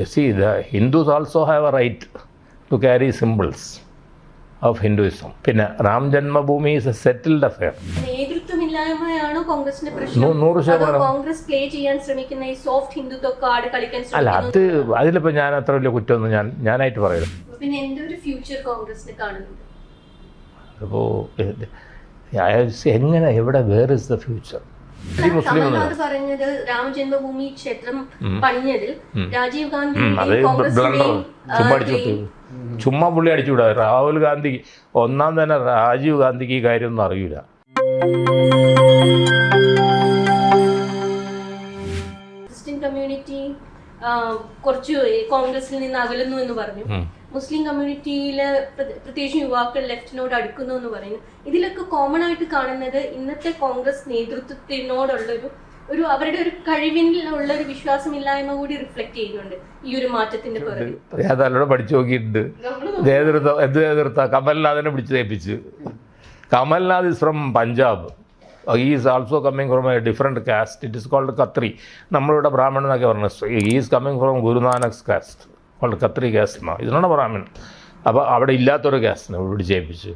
See, the Hindus also have a right to carry symbols of Hinduism. പിന്നെ Ram Janmabhumi is a settled affair. നേതൃത്വമില്ലായ്മയാണോ കോൺഗ്രസിന്റെ പ്രശ്നം? 100% Congress play ചെയ്യാൻ ശ്രമിക്കുന്ന ഈ സോഫ്റ്റ് ഹിന്ദുത്വ കാർഡ് കളിക്കാൻ അല്ല, അതിലിപ്പോൾ ഞാൻ അത്ര വലിയ കുറ്റമൊന്നും ഞാനായിട്ട് പറയുന്നു. പിന്നെ എന്തൊരു ഫ്യൂച്ചർ കോൺഗ്രസിന് കാണുന്നുണ്ട്? അപ്പോൾ എങ്ങനെ എവിടെ where is the future? Kamal Nath പറഞ്ഞത് രാമജന്മഭൂമി ക്ഷേത്രം പണിഞ്ഞതിൽ രാജീവ് ഗാന്ധി ചുമ്മാ പുള്ളി അടിച്ചുവിടാ. രാഹുൽ ഗാന്ധി ഒന്നാം തന്നെ രാജീവ് ഗാന്ധിക്ക് ഈ കാര്യമൊന്നും അറിയില്ല. ക്രിസ്ത്യൻ കമ്മ്യൂണിറ്റി കുറച്ച് കോൺഗ്രസിൽ നിന്ന് അകലുന്നു എന്ന് പറഞ്ഞു. മുസ്ലിം കമ്മ്യൂണിറ്റിയിലെ പ്രത്യേകിച്ച് യുവാക്കൾ ലെഫ്റ്റിനോട് അടുക്കുന്നു എന്ന് പറയുന്നു. ഇതിലൊക്കെ കോമൺ ആയിട്ട് കാണുന്നത് ഇന്നത്തെ കോൺഗ്രസ് നേതൃത്വത്തിനോടുള്ളൊരു അവരുടെ ഒരു കഴിവിനുള്ള ഒരു വിശ്വാസമില്ലായ്മ കൂടി റിഫ്ലക്ട് ചെയ്യുന്നുണ്ട് ഈ ഒരു മാറ്റത്തിന്റെ പുറകിൽ. ഞാൻ നല്ലോണം പഠിച്ചു നോക്കിയിട്ടുണ്ട്. നേതൃത്വം കമൽനാഥിനെ പിടിച്ച് തേപ്പിച്ച്. Kamal Nath is from Punjab. he is also coming from a different caste. It is called Khatri. നമ്മളിവിടെ ബ്രാഹ്മണൻ എന്നൊക്കെ പറഞ്ഞു. he is coming from Guru Nanak's caste called Khatri caste. ഇതിനാണ് ബ്രാഹ്മണൻ. അപ്പോൾ അവിടെ ഇല്ലാത്തൊരു കാസ്റ്റിനെ പിടിച്ചേൽപ്പിച്ച്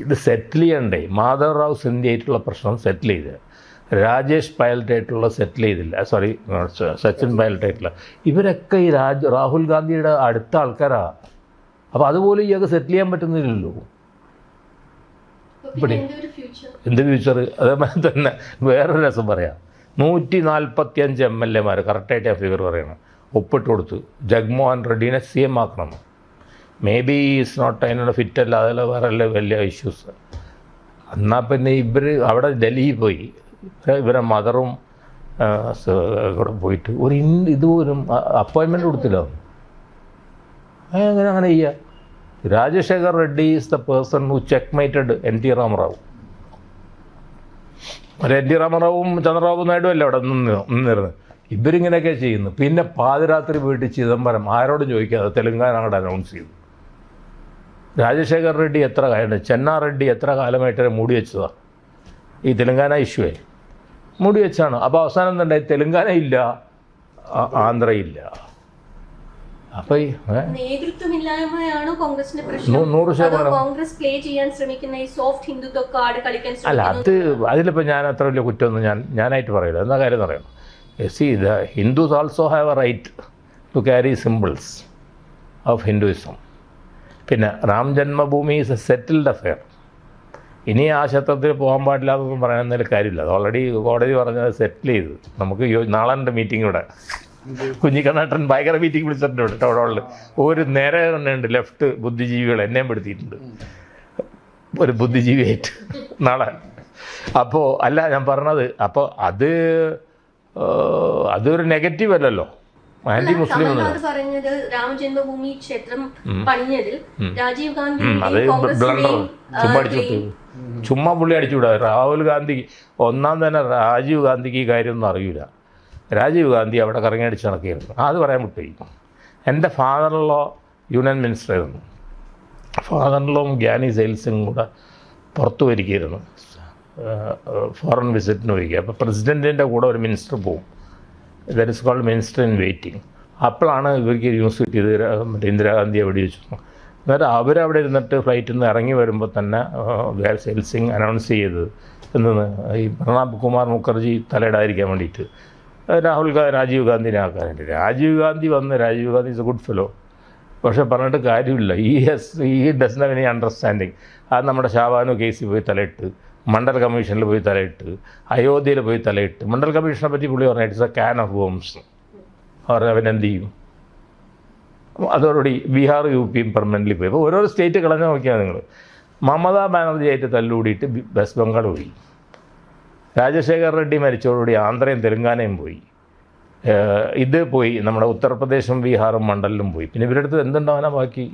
ഇത് സെറ്റിൽ ചെയ്യണ്ടേ. മാധവറാവ് സിന്ധ്യയായിട്ടുള്ള പ്രശ്നം സെറ്റിൽ ചെയ്ത്, രാജേഷ് പൈലറ്റായിട്ടുള്ള സെറ്റിൽ ചെയ്തില്ല. സോറി, സച്ചിൻ പൈലറ്റായിട്ടുള്ള ഇവരൊക്കെ ഈ രാഹുൽ ഗാന്ധിയുടെ അടുത്ത ആൾക്കാരാണ്. അപ്പോൾ അതുപോലെ ഇയാൾക്ക് സെറ്റിൽ ചെയ്യാൻ പറ്റുന്നില്ലല്ലോ. എന്ത് ഫ്യൂച്ചർ? അതേമാതിരി തന്നെ വേറൊരു രസം പറയാം. 145 MLA കറക്റ്റായിട്ട് ആ ഫിഗർ പറയണം, ഒപ്പിട്ട് കൊടുത്തു ജഗ്മോഹൻ റെഡ്ഡിനെ CM ആക്കണം. മേ ബി ഈസ് നോട്ട് അതിനുള്ള ഫിറ്റല്ല, അതല്ല വേറെ വലിയ ഇഷ്യൂസ്. എന്നാൽ പിന്നെ ഇവർ അവിടെ ഡൽഹി പോയി ഇവരെ മദറും കൂടെ പോയിട്ട് ഇതുപോലും അപ്പോയിൻമെൻറ്റ് കൊടുത്തില്ല. അങ്ങനെ ചെയ്യുക. Rajasekhar Reddy is the person who checkmated NT Rama Rao. NT രാമറാവും ചന്ദ്രബാബു നായിഡു അല്ലേ അവിടെ നിന്നിരുന്നത്. ഇവരിങ്ങനെയൊക്കെ ചെയ്യുന്നു. പിന്നെ പാതിരാത്രി പോയിട്ട് ചിദംബരം ആരോടും ചോദിക്കാതെ തെലുങ്കാന അങ്ങോട്ട് അനൗൺസ് ചെയ്തു. രാജശേഖർ റെഡ്ഡി എത്ര കാലം, ചെന്നാ റെഡ്ഡി എത്ര കാലമായിട്ട് മൂടി വെച്ചതാണ് ഈ തെലുങ്കാന ഇഷ്യൂവേ. മൂടി വെച്ചാണ്. അപ്പോൾ അവസാനം എന്തുണ്ടായി? തെലുങ്കാന ഇല്ല, ആന്ധ്രയില്ല. അപ്പോൾ ഈ നേതൃത്വമില്ലായ്മയാണോ കോൺഗ്രസിന്റെ പ്രശ്നം? 100% കോൺഗ്രസ് പ്ലേ ചെയ്യാൻ ശ്രമിക്കുന്ന ഈ സോഫ്റ്റ് ഹിന്ദുത്വ കാർഡ് കളിക്കാൻ അല്ല, അതിലിപ്പോൾ ഞാൻ അത്ര വലിയ കുറ്റമൊന്നും ഞാനായിട്ട് പറയില്ല. എന്താ കാര്യം അറിയണം? See, the Hindus also have a right to carry symbols of Hinduism. പിന്നെ Ram Janmabhumi is a settled affair. ഇനി ആ ക്ഷേത്രത്തിൽ പോകാൻ പാടില്ല എന്നൊന്നും പറയാൻ കാര്യമില്ല. അത് ഓൾറെഡി കോടതി പറഞ്ഞത് സെറ്റിൽ ചെയ്തു. നമുക്ക് നാളെ ഉണ്ട് മീറ്റിംഗ് ഇവിടെ. കുഞ്ഞിക്കണ്ണേട്ടൻ ഭയങ്കര മീറ്റിംഗ് വിളിച്ചിട്ടുണ്ട് ടൗണിൽ. ഒരു നേരെ തന്നെ ഉണ്ട് ലെഫ്റ്റ് ബുദ്ധിജീവികൾ എന്നെയും പെടുത്തിയിട്ടുണ്ട് ഒരു ബുദ്ധിജീവിയായിട്ട് നാളെ. അപ്പോൾ അല്ല ഞാൻ പറഞ്ഞത്, അപ്പോൾ അതൊരു നെഗറ്റീവ് അല്ലല്ലോ. ആന്റി മുസ്ലിം പറഞ്ഞത് രാമജന്മഭൂമി ക്ഷേത്രം പണിഞ്ഞതിൽ രാജീവ് ഗാന്ധി ചുമ്മാ പുള്ളി അടിച്ചുവിടാ. രാഹുൽ ഗാന്ധി ഒന്നാം തന്നെ രാജീവ് ഗാന്ധിക്ക് ഈ കാര്യമൊന്നും അറിയില്ല. രാജീവ് ഗാന്ധി അവിടെ കറങ്ങിയടിച്ച് നടക്കുകയായിരുന്നു. അത് പറയാൻ വിട്ടുപോയി. എൻ്റെ ഫാദറിലോ യൂണിയൻ മിനിസ്റ്റർ ആയിരുന്നു. ഫാദറിലോയും ഗ്യാനി സെയിൽസും കൂടെ പുറത്തു വരികയായിരുന്നു, ഫോറിൻ വിസിറ്റിന് വരിക. അപ്പോൾ പ്രസിഡൻറ്റിൻ്റെ കൂടെ ഒരു മിനിസ്റ്റർ പോകും. That is called minister in waiting. അപ്പോഴാണ് ഇവർക്ക് ന്യൂസ് കിട്ടിയത് മറ്റേ ഇന്ദിരാഗാന്ധിയെ വെടിവെച്ചു. എന്നിട്ട് അവരവിടെ ഇരുന്നിട്ട് ഫ്ലൈറ്റിൽ നിന്ന് ഇറങ്ങി വരുമ്പോൾ തന്നെ സെയിൽസിങ് അനൗൺസ് ചെയ്തത് എന്തെന്ന് ഈ പ്രണബ് കുമാർ മുഖർജി തലയിടാതിരിക്കാൻ വേണ്ടിയിട്ട് രാജീവ് ഗാന്ധിനെ ആക്കാൻ വേണ്ടി. Rajiv Gandhi is a good fellow. പക്ഷേ പറഞ്ഞിട്ട് കാര്യമില്ല. ഈ ഡസൻ ഹാവ് എനി അണ്ടർസ്റ്റാൻഡിങ്. അത് നമ്മുടെ ഷാബാനു കേസിൽ പോയി തലയിട്ട്, മണ്ഡൽ കമ്മീഷനിൽ പോയി തലയിട്ട്, അയോധ്യയിൽ പോയി തലയിട്ട്. മണ്ഡൽ കമ്മീഷനെ പറ്റി പുള്ളി പറഞ്ഞ it's a can of bombs. അവനെന്ത് ചെയ്യും? അതോടുകൂടി ബീഹാർ UP പെർമനൻ്റ്ലി പോയി. അപ്പോൾ ഓരോ സ്റ്റേറ്റ് കളഞ്ഞാൽ നോക്കിയാൽ നിങ്ങൾ. മമതാ ബാനർജിയായിട്ട് തല്ലുകൂടിയിട്ട് വെസ്റ്റ് ബംഗാൾ പോയി. രാജശേഖർ റെഡ്ഡി മരിച്ചതോടുകൂടി ആന്ധ്രയും തെലുങ്കാനയും പോയി. ഇത് പോയി, നമ്മുടെ ഉത്തർപ്രദേശും ബീഹാറും മണ്ഡലിലും പോയി. പിന്നെ ഇവരുടെ അടുത്ത് എന്തുണ്ടാവാനാ ബാക്കി?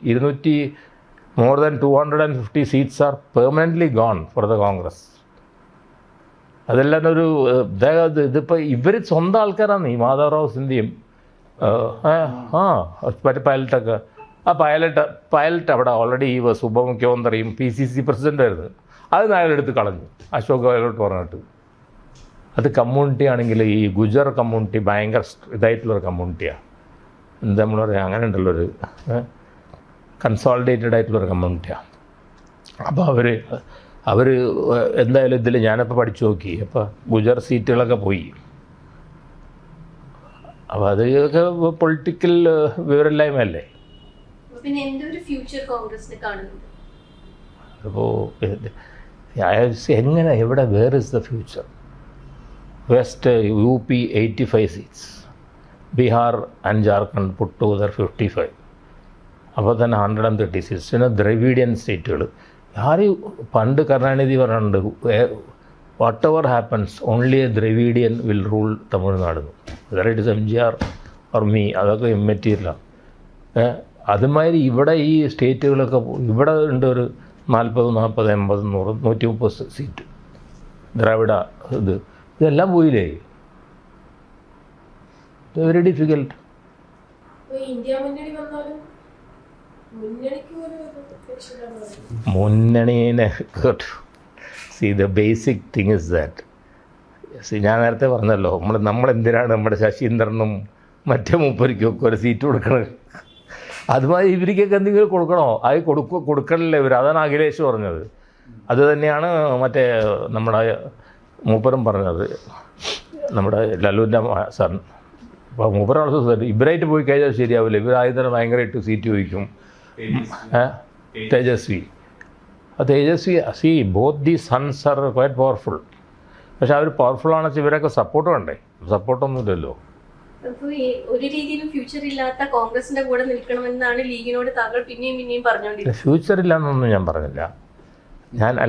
more than 250 seats are permanently gone for the Congress. അതെല്ലാം ഒരു ഇതിപ്പോൾ ഇവർ സ്വന്തം ആൾക്കാരാണ്. ഈ മാധവറാവ് സിന്ധ്യയും മറ്റേ പൈലറ്റൊക്കെ. ആ പൈലറ്റ് അവിടെ ഓൾറെഡി ഈ ഉപമുഖ്യമന്ത്രിയും PCC പ്രസിഡൻ്റായിരുന്നു. അത് അയാളെടുത്ത് കളഞ്ഞു, അശോക് ഗെഹ്ലോട്ട് പറഞ്ഞിട്ട്. അത് കമ്മ്യൂണിറ്റി ആണെങ്കിൽ ഈ ഗുജർ കമ്മ്യൂണിറ്റി ഭയങ്കര ഇതായിട്ടുള്ളൊരു കമ്മ്യൂണിറ്റിയാണ്. എന്താ നമ്മൾ പറയുക, അങ്ങനെ ഉണ്ടല്ലോ, കൺസോളിഡേറ്റഡ് ആയിട്ടുള്ളൊരു കമ്മ്യൂണിറ്റിയാണ്. അപ്പോൾ അവർ എന്തായാലും ഇതിൽ ഞാനിപ്പോൾ പഠിച്ചു നോക്കി, അപ്പോൾ ഗുജർ സീറ്റുകളൊക്കെ പോയി. അപ്പോൾ അതൊക്കെ പൊളിറ്റിക്കൽ വിവരമില്ലായ്മയല്ലേ. പിന്നെ എന്തൊരു ഫ്യൂച്ചർ കോൺഗ്രസിന് കാണുന്നുണ്ട്? അപ്പോൾ എങ്ങനെ, എവിടെ, where is the future? West UP 85 seats, Bihar and Jharkhand put together 55, അപ്പോൾ തന്നെ 130 സീറ്റ്സ്. പിന്നെ ദ്രവീഡിയൻ സ്റ്റേറ്റുകൾ. ആരും പണ്ട് കരുണാനിധി പറഞ്ഞിട്ടുണ്ട്, what ever happens only A Dravidian will rule Tamil Nadu. Whether it is MGR or me, അതൊക്കെ ഇമ്മെറ്റീരിയലാണ്. അതുമാതിരി ഇവിടെ ഈ സ്റ്റേറ്റുകളൊക്കെ ഇവിടെ ഉണ്ട് ഒരു 40, 40, 80, 100, 130 സീറ്റ്. ദ്രാവിഡ ഇതെല്ലാം പോയില്ലേ. Very difficult. മുന്നണിനെ the basic thing is that, ഞാൻ നേരത്തെ പറഞ്ഞല്ലോ, നമ്മളെന്തിനാണ് നമ്മുടെ ശശീന്ദ്രനും മറ്റേ മൂപ്പരിക്കൊക്കെ ഒരു സീറ്റ് കൊടുക്കണത്? അതുമാതിരി ഇവർക്കൊക്കെ എന്തെങ്കിലും കൊടുക്കണോ? അത് കൊടുക്കണില്ലേ ഇവർ. അതാണ് അഖിലേഷ് പറഞ്ഞത്. അത് തന്നെയാണ് മറ്റേ നമ്മുടെ മൂപ്പരും പറഞ്ഞത്, നമ്മുടെ ലല്ലുവിൻ്റെ സാർ. അപ്പോൾ മൂപ്പരാണ് സാർ, ഇവരായിട്ട് പോയി കഴിഞ്ഞാൽ ശരിയാവില്ല. ഇവരായി തന്നെ ഭയങ്കരമായിട്ട് സീറ്റ് ചോദിക്കും. Tejashwi see both the sons are quite powerful. പക്ഷെ അവർ പവർഫുള്ളാണെന്ന് വെച്ചാൽ ഇവരൊക്കെ സപ്പോർട്ട് വേണ്ടേ? സപ്പോർട്ടൊന്നുമില്ലല്ലോ. അപ്പോൾ ഒരു രീതിയിലും ഫ്യൂച്ചർ ഇല്ലാത്ത കോൺഗ്രസിന്റെ കൂടെ നിൽക്കണമെന്നാണ് ലീഗിനോട് താങ്കൾ പിന്നെയും പറഞ്ഞുകൊണ്ടിരിക്കുന്നത്. ഫ്യൂച്ചർ ഇല്ലാന്നൊന്നും ഞാൻ പറഞ്ഞില്ല.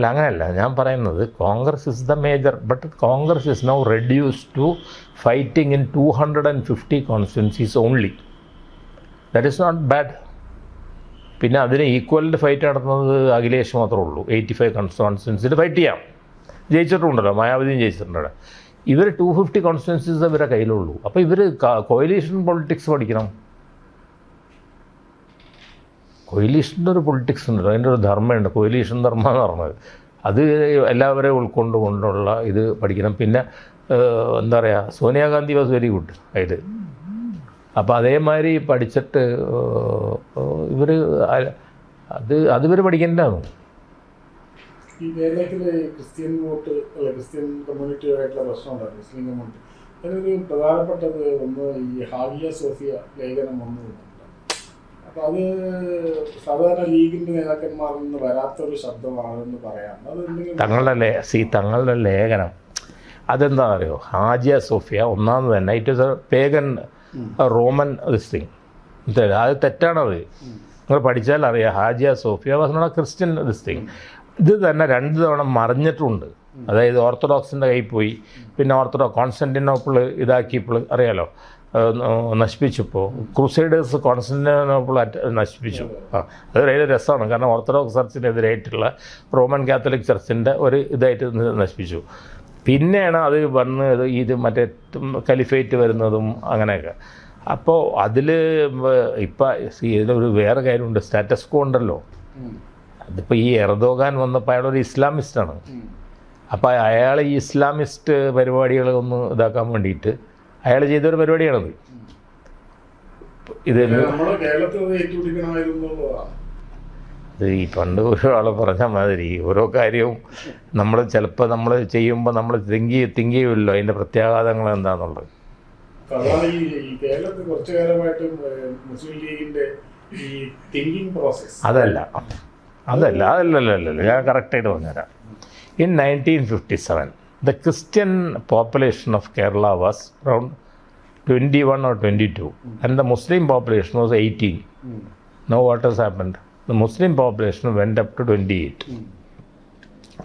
അങ്ങനെയല്ല ഞാൻ പറയുന്നത്. Congress is the major, but Congress is now reduce to fighting in 250 constituencies only. That is not bad. പിന്നെ അതിന് ഈക്വലിൻ്റെ ഫൈറ്റ് നടത്തുന്നത് അഖിലേഷ് മാത്രമേ ഉള്ളൂ. 85 കോൺസ്റ്റിറ്റ്യുവൻസീസിൽ ഫൈറ്റ് ചെയ്യാം. ജയിച്ചിട്ടുണ്ടല്ലോ, മായാവതിയും ജയിച്ചിട്ടുണ്ട്. ഇവർ 250 കോൺസ്റ്റിറ്റ്യുവൻസീസ് ഇവരെ കയ്യിലുള്ളൂ. അപ്പോൾ ഇവർ കോയിലീഷൻ പൊളിറ്റിക്സ് പഠിക്കണം. കൊയിലീഷൻ്റെ ഒരു പൊളിറ്റിക്സ് ഉണ്ട്, അതിൻ്റെ ഒരു ധർമ്മമുണ്ട്. കൊയിലീഷൻ ധർമ്മം എന്ന് പറഞ്ഞത് അത് എല്ലാവരെയും ഉൾക്കൊണ്ടുകൊണ്ടുള്ള ഇത് പഠിക്കണം. പിന്നെ എന്താ പറയുക, സോണിയാഗാന്ധി വാസ് വെരി ഗുഡ് അതിൽ. അപ്പോൾ അതേമാതിരി പഠിച്ചിട്ട് ഇവർ അതിവർ പഠിക്കേണ്ടതാണ്. ഈ കേരളത്തിൽ ക്രിസ്ത്യൻ വോട്ട് ക്രിസ്ത്യൻ കമ്മ്യൂണിറ്റിയായിട്ടുള്ള പ്രശ്നമുണ്ടായിരുന്നു, മുസ്ലിം കമ്മ്യൂണിറ്റി. അതിനൊരു പ്രധാനപ്പെട്ടത് ഒന്ന് ഈ ഹാവിയ സോഫിയ ലേഖനം വന്നതുണ്ട്. അപ്പോൾ അത് സാധാരണ ലീഗിൻ്റെ നേതാക്കന്മാരിൽ നിന്ന് വരാത്തൊരു ശബ്ദമാണെന്ന് പറയാം. തങ്ങളുടെ ലേഖനം അതെന്താ അറിയോ, ഹാജിയ സോഫിയ ഒന്നാമത് തന്നെ it is a pagan Roman this thing. അത് തെറ്റാണത്. നിങ്ങൾ പഠിച്ചാൽ അറിയാം. Hagia Sophia was not a Christian this thing. ഇത് തന്നെ 2 തവണ മറിഞ്ഞിട്ടുണ്ട്. അതായത് ഓർത്തഡോക്സിൻ്റെ കയ്യിൽ പോയി, പിന്നെ കോൺസ്റ്റന്റിനോപ്പിൾ ഇതാക്കിയപ്പോൾ അറിയാലോ നശിപ്പിച്ചപ്പോൾ. ക്രൂസൈഡേഴ്സ് കോൺസ്റ്റന്റിനോപ്പിൾ നശിപ്പിച്ചു. അത് വലിയ രസമാണ്. കാരണം ഓർത്തഡോക്സ് ചർച്ചിനെതിരായിട്ടുള്ള റോമൻ കാത്തലിക് ചർച്ചിൻ്റെ ഒരു ഇതായിട്ട് നശിപ്പിച്ചു. പിന്നെയാണ് അത് വന്ന് ഇത് മറ്റേ കലിഫേറ്റ് വരുന്നതും അങ്ങനെയൊക്കെ. അപ്പോൾ അതിൽ ഇപ്പം ഇതിലൊരു വേറെ കാര്യമുണ്ട്, സ്റ്റാറ്റസ് കോ ഉണ്ടല്ലോ. അതിപ്പോൾ ഈ എർദോഗാൻ വന്നപ്പോൾ അയാളൊരു ഇസ്ലാമിസ്റ്റാണ്. അപ്പോൾ അയാൾ ഈ ഇസ്ലാമിസ്റ്റ് പരിപാടികളൊന്ന് ഇതാക്കാൻ വേണ്ടിയിട്ട് അയാൾ ചെയ്തൊരു പരിപാടിയാണത്. ഇത് ഈ പണ്ട് ഒരാൾ പറഞ്ഞ മാതിരി ഓരോ കാര്യവും നമ്മൾ ചിലപ്പോൾ നമ്മൾ ചെയ്യുമ്പോൾ നമ്മൾ തിങ്ക് ചെയ്യുമല്ലോ അതിൻ്റെ പ്രത്യാഘാതങ്ങൾ എന്താണെന്നുള്ളത്. അതല്ലല്ലോ ഞാൻ കറക്റ്റായിട്ട് പറഞ്ഞുതരാം. In 1957 the Christian population of Kerala was around 21 or 22 and the Muslim population was 18. Now what has happened? The Muslim population went up to 28.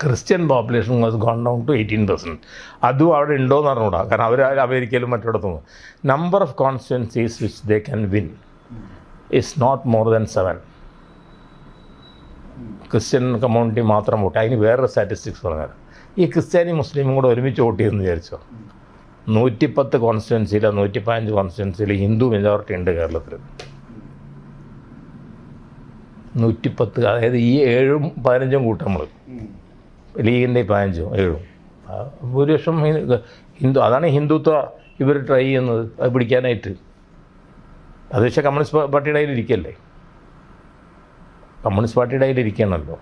Christian population was gone down to 18%. അതും അവിടെ ഉണ്ടോയെന്ന് അറിഞ്ഞൂടാ, കാരണം അവർ അമേരിക്കയിലും മറ്റിടത്തും. Number of constituencies which they can win is not more than 7. Christian community മാത്രം vote. അതിന് വേറൊരു സ്റ്റാറ്റിസ്റ്റിക്സ് പറഞ്ഞാൽ ഈ ക്രിസ്ത്യാനി മുസ്ലിമും കൂടെ ഒരുമിച്ച് വോട്ട് ചെയ്യുമെന്ന് വിചാരിച്ചോ. 110 കോൺസ്റ്റിറ്റ്യുവൻസിയിലോ 115 കോൺസ്റ്റിറ്റ്യുവൻസിയിൽ ഹിന്ദു മെജോറിറ്റി ഉണ്ട് കേരളത്തിൽ. 110, അതായത് ഈ 7ഉം 15ഉം കൂട്ടം നമ്മൾ ലീഗിൻ്റെ 15ഉം 7ഉം ഭൂരിപക്ഷം ഹിന്ദു. അതാണ് ഹിന്ദുത്വ ഇവർ ട്രൈ ചെയ്യുന്നത്, അത് പിടിക്കാനായിട്ട്. അത് പക്ഷേ കമ്മ്യൂണിസ്റ്റ് പാർട്ടിയുടെ കയ്യിൽ ഇരിക്കല്ലേ, കമ്മ്യൂണിസ്റ്റ് പാർട്ടിയുടെ കയ്യിൽ ഇരിക്കണമല്ലോ.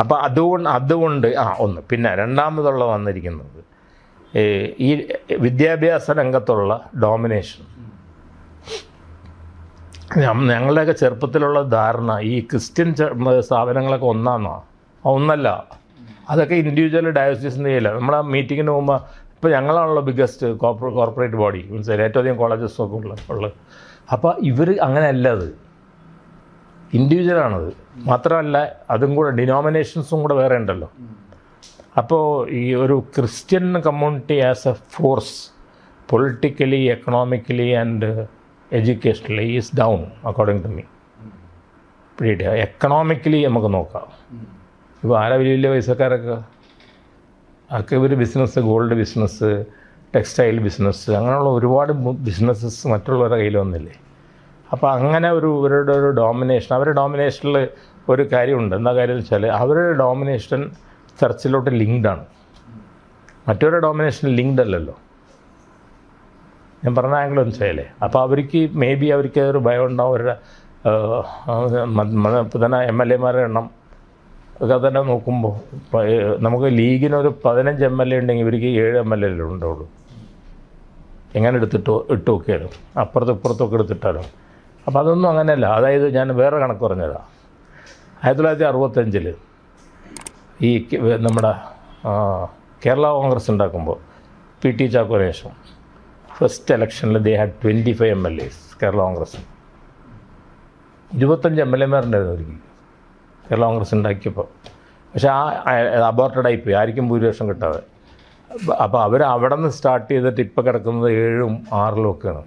അപ്പോൾ അതുകൊണ്ട് ഒന്ന് പിന്നെ രണ്ടാമതുള്ള വന്നിരിക്കുന്നത് ഈ വിദ്യാഭ്യാസ രംഗത്തുള്ള ഡോമിനേഷൻ. ഞങ്ങളുടെയൊക്കെ ചെറുപ്പത്തിലുള്ള ധാരണ ഈ ക്രിസ്ത്യൻ സ്ഥാപനങ്ങളൊക്കെ ഒന്നല്ല, അതൊക്കെ ഇൻഡിവിജ്വൽ ഡയോസിസിന് ചെയ്യില്ല. നമ്മളാ മീറ്റിങ്ങിന് പോകുമ്പോൾ ഇപ്പോൾ ഞങ്ങളാണല്ലോ ബിഗ്ഗസ്റ്റ് കോർപ്പറേറ്റ് ബോഡി, മനസ്സിലായി, ഏറ്റവും അധികം കോളേജസൊക്കെ ഉള്ളത്. അപ്പോൾ ഇവർ അങ്ങനെയല്ല, അത് ഇൻഡിവിജ്വലാണത്. മാത്രമല്ല അതും കൂടെ ഡിനോമിനേഷൻസും കൂടെ വേറെ ഉണ്ടല്ലോ. അപ്പോൾ ഈ ഒരു Christian community as a force politically, economically and educationally is down according to me. പിടിയിട്ട് എക്കണോമിക്കലി നമുക്ക് നോക്കാം. ഇപ്പോൾ ആരാ വലിയ വലിയ പൈസക്കാരൊക്കെ ഒക്കെ ഇവർ business, gold business, textile business, അങ്ങനെയുള്ള ഒരുപാട് ബിസിനസ്സസ് മറ്റുള്ളവരുടെ കയ്യിൽ വന്നില്ലേ. അപ്പോൾ അങ്ങനെ ഇവരുടെ ഒരു ഡോമിനേഷൻ, അവരുടെ ഡോമിനേഷനിൽ ഒരു കാര്യമുണ്ട്. എന്താ കാര്യം എന്ന് വെച്ചാൽ അവരുടെ ഡോമിനേഷൻ ചർച്ചിലോട്ട് ലിങ്ക്ഡാണ്, മറ്റവരുടെ ഡോമിനേഷൻ ലിങ്ക്ഡ് അല്ലല്ലോ. ഞാൻ പറഞ്ഞ ആംഗിൾ വെച്ചാലേ. അപ്പോൾ അവർക്ക് അവർക്ക് ഒരു ഭയം ഉണ്ടാവും. അവരുടെ തന്നെ MLA-മാരുടെ എണ്ണം ഒക്കെ തന്നെ നോക്കുമ്പോൾ നമുക്ക് ലീഗിനൊരു 15 MLA ഉണ്ടെങ്കിൽ ഇവർക്ക് 7 MLA ഉണ്ടാവുള്ളൂ. എങ്ങനെ ഇട്ട് നോക്കിയാലും അപ്പുറത്തും ഇപ്പുറത്തൊക്കെ എടുത്തിട്ടാലും. അപ്പോൾ അതൊന്നും അങ്ങനെയല്ല. അതായത് ഞാൻ വേറെ കണക്ക് പറഞ്ഞതാണ്. 1965 ഈ നമ്മുടെ കേരള കോൺഗ്രസ് ഉണ്ടാക്കുമ്പോൾ PT ചാക്കോന് ശേഷം ഫസ്റ്റ് ഇലക്ഷനിൽ they had 25 MLAs Kerala Congress. 25 MLA-മാരുണ്ടായിരുന്നു അവർക്ക് കേരള കോൺഗ്രസ് ഉണ്ടാക്കിയപ്പോൾ. പക്ഷേ അബോർട്ടഡ് ആയിപ്പോയി, ആർക്കും ഭൂരിപക്ഷം കിട്ടാതെ. അപ്പോൾ അവർ അവിടെ നിന്ന് സ്റ്റാർട്ട് ചെയ്തിട്ട് ഇപ്പോൾ കിടക്കുന്നത് 7ഉം 6ഉം ഒക്കെയാണ്.